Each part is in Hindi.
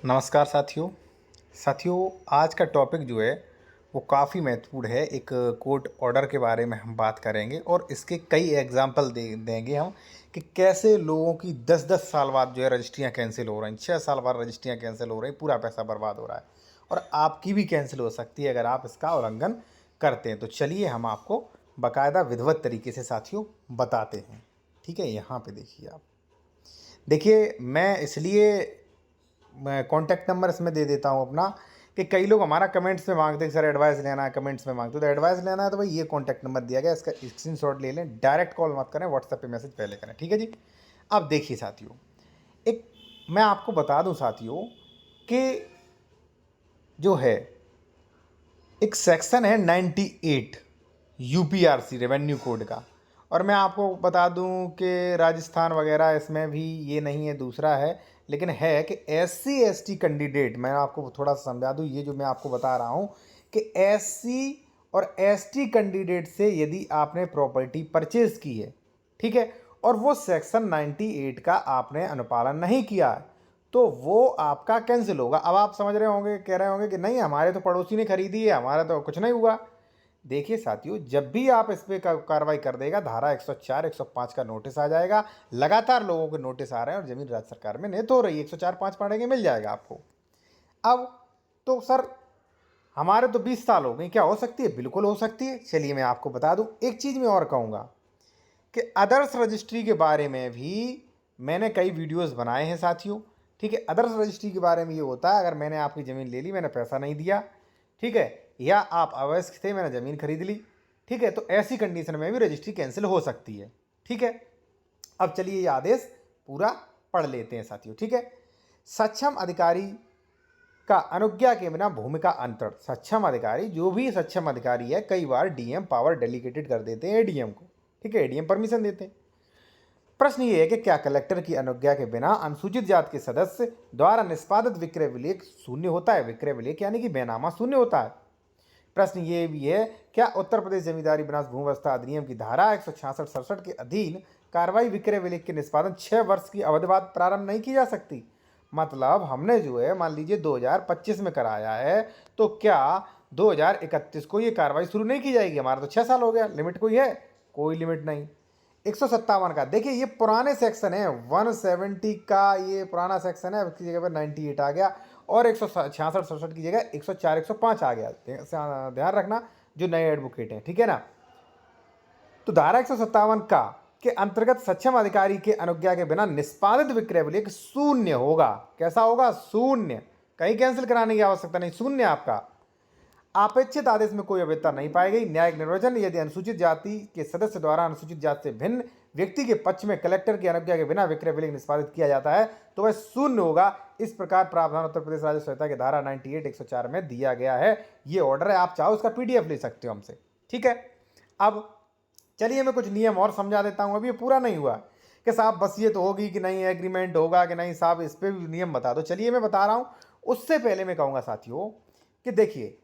नमस्कार साथियों आज का टॉपिक जो है वो काफ़ी महत्वपूर्ण है। एक कोर्ट ऑर्डर के बारे में हम बात करेंगे और इसके कई एग्जाम्पल देंगे हम कि कैसे लोगों की 10-10 साल बाद जो है रजिस्ट्रियाँ कैंसिल हो रही हैं, 6 साल बाद रजिस्ट्रियाँ कैंसिल हो रही हैं, पूरा पैसा बर्बाद हो रहा है और आपकी भी कैंसिल हो सकती है अगर आप इसका उल्लंघन करते हैं। तो चलिए हम आपको बाकायदा विधिवत तरीके से साथियों बताते हैं। ठीक है, यहाँ पे देखिए आप देखिए मैं इसलिए मैं कॉन्टैक्ट नंबर इसमें दे देता हूँ अपना कि कई लोग हमारा कमेंट्स में मांगते हैं सर एडवाइस लेना है, कमेंट्स में मांगते हो तो एडवाइस लेना है तो भाई ये कॉन्टैक्ट नंबर दिया गया, इसका स्क्रीनशॉट ले लें, डायरेक्ट कॉल मत करें, व्हाट्सएप पे मैसेज पहले करें। ठीक है जी। अब देखिए साथियों, एक मैं आपको बता दूं साथियों कि जो है एक सेक्शन है 98 यूपीआरसी रेवेन्यू कोड का, और मैं आपको बता दूं कि राजस्थान वगैरह इसमें भी ये नहीं है, दूसरा है, लेकिन है कि एससी एसटी कैंडिडेट, मैं आपको थोड़ा सा समझा दूं, ये जो मैं आपको बता रहा हूं कि एससी और एसटी कैंडिडेट से यदि आपने प्रॉपर्टी परचेज की है, ठीक है, और वो सेक्शन 98 का आपने अनुपालन नहीं किया है, तो वो आपका कैंसिल होगा। अब आप समझ रहे होंगे, कह रहे होंगे कि नहीं हमारे तो पड़ोसी ने खरीदी है, हमारा तो कुछ नहीं हुआ। देखिए साथियों, जब भी आप इस पे कार्रवाई कर देगा, धारा 104 105 का नोटिस आ जाएगा। लगातार लोगों के नोटिस आ रहे हैं और जमीन राज्य सरकार में निहित हो रही है, 104 5 पढ़ेंगे मिल जाएगा आपको। अब तो सर हमारे तो 20 साल हो गए, क्या हो सकती है? बिल्कुल हो सकती है। चलिए मैं आपको बता दूं, एक चीज़ मैं और कहूँगा कि अदर्स रजिस्ट्री के बारे में भी मैंने कई वीडियोस बनाए हैं साथियों। ठीक है, अदर्स रजिस्ट्री के बारे में ये होता है, अगर मैंने आपकी ज़मीन ले ली, मैंने पैसा नहीं दिया, ठीक है, या आप अवयस्क थे, मैंने ज़मीन खरीद ली, ठीक है, तो ऐसी कंडीशन में भी रजिस्ट्री कैंसिल हो सकती है। ठीक है, अब चलिए ये आदेश पूरा पढ़ लेते हैं साथियों। ठीक है, सक्षम अधिकारी का अनुज्ञा के बिना भूमि का अंतरण। सक्षम अधिकारी, जो भी सक्षम अधिकारी है, कई बार डीएम पावर डेलीगेटेड कर देते हैं एडीएम को। ठीक है, एडीएम परमिशन देते हैं। प्रश्न ये है कि क्या कलेक्टर की अनुज्ञा के बिना अनुसूचित जाति के सदस्य द्वारा निष्पादित विक्रय विलेख शून्य होता है? विक्रय विलेख यानी कि बैनामा शून्य होता है। प्रश्न ये भी है, क्या उत्तर प्रदेश जमींदारी विनाश भू व्यवस्था अधिनियम की धारा 166-67 के अधीन कार्रवाई विक्रय विलेख के निष्पादन 6 वर्ष की अवधि बाद प्रारंभ नहीं की जा सकती? मतलब हमने जो है मान लीजिए 2025 में कराया है, तो क्या 2031 को ये कार्रवाई शुरू नहीं की जाएगी? हमारा तो 6 साल हो गया, लिमिट कोई है? कोई लिमिट नहीं। 157 का देखिए, ये पुराने सेक्शन है, 170 का ये पुराना सेक्शन है, उसकी जगह पर 98 आ गया, और 166-67 की जगह 104 105 आ गया। ध्यान रखना जो नए एडवोकेट हैं, ठीक है ना। तो धारा 157 का के अंतर्गत सक्षम अधिकारी के अनुज्ञा के बिना निष्पादित विक्रय विलेख शून्य होगा। कैसा होगा? शून्य। कहीं कैंसिल कराने की आवश्यकता नहीं, शून्य आपका। अपेक्षित आदेश में कोई अवैधता नहीं पाई गई। न्यायिक निर्वचन, यदि अनुसूचित जाति के सदस्य द्वारा अनुसूचित जाति से भिन्न व्यक्ति के पक्ष में कलेक्टर की अनुज्ञा के बिना विक्रय विलेख निष्पादित किया जाता है तो वह शून्य होगा। इस प्रकार प्रावधान उत्तर प्रदेश राज्य संहिता के धारा 98 104 में दिया गया है। ये ऑर्डर है, आप चाहो उसका पीडीएफ ले सकते हो हमसे। ठीक है, अब चलिए मैं कुछ नियम और समझा देता हूं। अभी ये पूरा नहीं हुआ कि साहब बस ये तो होगी कि नहीं, एग्रीमेंट होगा कि नहीं, साहब इस पे भी नियम बता दो। चलिए मैं बता रहा हूं। उससे पहले मैं कहूंगा साथियों कि देखिए,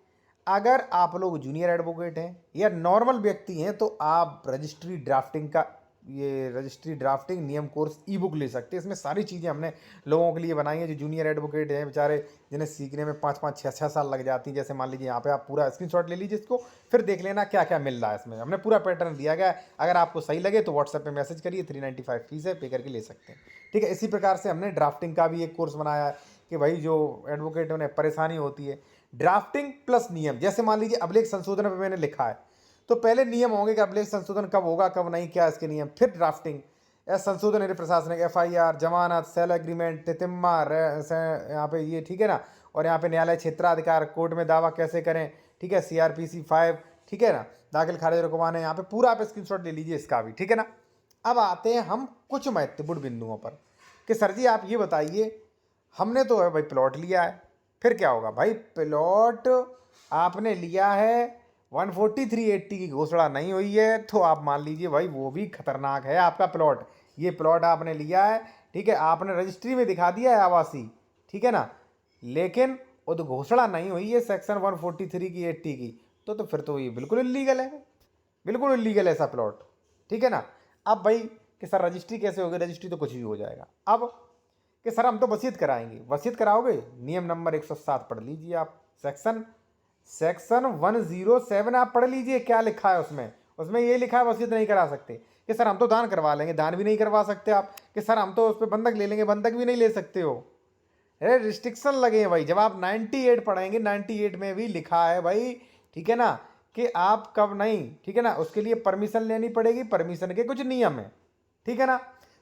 अगर आप लोग जूनियर एडवोकेट हैं या नॉर्मल व्यक्ति हैं तो आप रजिस्ट्री ड्राफ्टिंग का रजिस्ट्री ड्राफ्टिंग नियम कोर्स ई बुक ले सकते हैं। इसमें सारी चीज़ें हमने लोगों के लिए बनाई हैं जो जूनियर एडवोकेट हैं बेचारे, जिन्हें सीखने में 5-5 6-6 साल लग जाती हैं। जैसे मान लीजिए यहाँ पे आप पूरा स्क्रीनशॉट ले लीजिए इसको, फिर देख लेना क्या क्या मिल रहा है। इसमें हमने पूरा पैटर्न दिया गया है। अगर आपको सही लगे तो व्हाट्सएप पे मैसेज करिए, 395 फीस है, पे करके ले सकते हैं। ठीक है, इसी प्रकार से हमने ड्राफ्टिंग का भी एक कोर्स बनाया है कि भाई जो एडवोकेट उन्हें परेशानी होती है, ड्राफ्टिंग प्लस नियम। जैसे मान लीजिए अभिलेख संशोधन पे मैंने लिखा है, तो पहले नियम होंगे कि अभिलेख संशोधन कब होगा कब नहीं, क्या इसके नियम, फिर ड्राफ्टिंग या संशोधन यानी प्रशासनिक, एफआईआर, जमानत, सेल एग्रीमेंट, तितिम्मा यहाँ पे ये, ठीक है ना। और यहाँ पे न्यायालय क्षेत्राधिकार, कोर्ट में दावा कैसे करें, ठीक है, सीआरपीसी 5, ठीक है ना, दाखिल खारिज रुकवाने, यहाँ पे पूरा आप स्क्रीनशॉट ले लीजिए इसका भी, ठीक है ना। अब आते हैं हम कुछ महत्वपूर्ण बिंदुओं पर कि सर जी आप ये बताइए, हमने तो है भाई प्लॉट लिया है, फिर क्या होगा? भाई प्लॉट आपने लिया है, 14380 की घोषणा नहीं हुई है, तो आप मान लीजिए भाई वो भी खतरनाक है आपका प्लॉट। ये प्लॉट आपने लिया है, ठीक है, आपने रजिस्ट्री में दिखा दिया है आवासी, ठीक है ना, लेकिन उद्घोषणा नहीं हुई है सेक्शन 143 की 80 की, तो फिर तो ये बिल्कुल इलीगल है, बिल्कुल इलीगल है ऐसा प्लॉट। ठीक है ना। अब भाई कि सर रजिस्ट्री कैसे होगी? रजिस्ट्री तो कुछ भी हो जाएगा। अब कि सर हम तो वसीयत कराएंगे। वसीयत कराओगे, नियम नंबर 107 पढ़ लीजिए आप, सेक्शन सेक्शन 107 आप पढ़ लीजिए, क्या लिखा है उसमें। उसमें ये लिखा है वसीयत नहीं करा सकते। कि सर हम तो दान करवा लेंगे, दान भी नहीं करवा सकते आप। कि सर हम तो उस पर बंधक ले लेंगे, बंधक भी नहीं ले सकते हो। अरे रिस्ट्रिक्शन लगे हैं भाई। जब आप 98 पढ़ेंगे, 98 में भी लिखा है भाई, ठीक है ना, कि आप कब नहीं, ठीक है ना, उसके लिए परमिशन लेनी पड़ेगी, परमिशन के कुछ नियम है, ठीक है ना।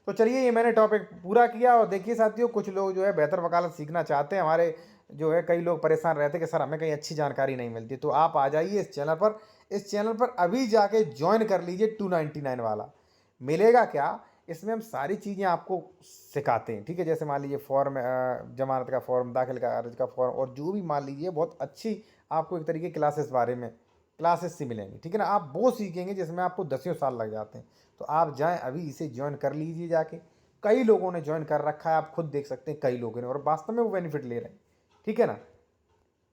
तो चलिए ये मैंने टॉपिक पूरा किया। और देखिए साथियों, कुछ लोग जो है बेहतर वकालत सीखना चाहते हैं, हमारे जो है कई लोग परेशान रहते हैं कि सर हमें कहीं अच्छी जानकारी नहीं मिलती, तो आप आ जाइए इस चैनल पर। इस चैनल पर अभी जाके ज्वाइन कर लीजिए 299 वाला। मिलेगा क्या, इसमें हम सारी चीज़ें आपको सिखाते हैं, ठीक है। जैसे मान लीजिए फॉर्म, जमानत का फॉर्म, दाखिल का अर्ज का फॉर्म, और जो भी मान लीजिए बहुत अच्छी आपको एक तरीके क्लासेस बारे में क्लासेस से मिलेंगी, ठीक है ना। आप वो सीखेंगे जिसमें आपको 10 साल लग जाते हैं। तो आप जाएं अभी इसे ज्वाइन कर लीजिए जाके। कई लोगों ने ज्वाइन कर रखा है, आप खुद देख सकते हैं, कई लोगों ने, और वास्तव में वो बेनिफिट ले रहे हैं, ठीक है ना।